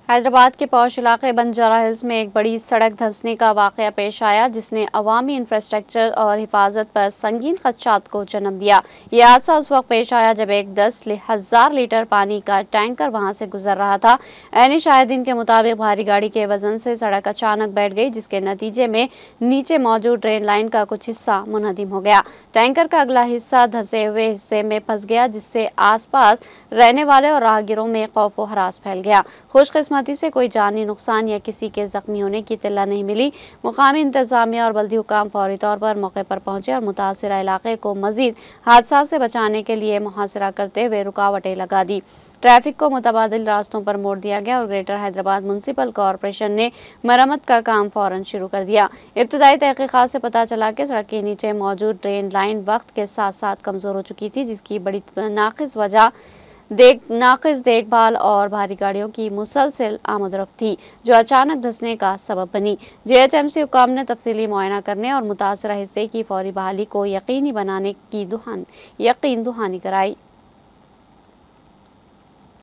हैदराबाद के पौश इलाके बंजारा हिल्स में एक बड़ी सड़क धंसने का वाकया पेश आया, जिसने अवामी इंफ्रास्ट्रक्चर और हिफाजत पर संगीन खदशात को जन्म दिया। यह हादसा उस वक्त पेश आया जब एक 10,000 लीटर पानी का टैंकर वहां से गुजर रहा था। ऐनी शाहिदीन के मुताबिक भारी गाड़ी के वजन से सड़क अचानक बैठ गई, जिसके नतीजे में नीचे मौजूद ड्रेन लाइन का कुछ हिस्सा मुनहदिम हो गया। टैंकर का अगला हिस्सा धंसे हुए हिस्से में फंस गया, जिससे आसपास रहने वाले और राहगीरों में खौफ व हरास फैल गया। खुशकिस्मती से कोई जानी नुकसान या किसी के जख्मी होने की इत्तला नहीं मिली। मुकामी इंतजामिया और बल्दी हुकाम फौरी तौर पर मौके पर पहुंचे और मुतासिरा इलाके को मजीद हादसा से बचाने के लिए मुहासरा करते हुए रुकावटें लगा दी। ट्रैफिक को मुतबादिल रास्तों पर मोड़ दिया गया और ग्रेटर हैदराबाद म्युनिसिपल कॉरपोरेशन ने मरम्मत का काम फौरन शुरू कर दिया। इब्तदाई तहकीकात से पता चला कि सड़क के नीचे मौजूद ड्रेन लाइन वक्त के साथ साथ कमजोर हो चुकी थी, जिसकी बड़ी नाकिस वजह नाकिस देखभाल और भारी गाड़ियों की मुसलसल आमदरफ्त थी, जो अचानक धंसने का सबब बनी। जीएचएमसी हुकाम ने तफसीली मुआयना करने और मुतासरा हिस्से की फौरी बहाली को यकीनी बनाने की यकीन दहानी कराई।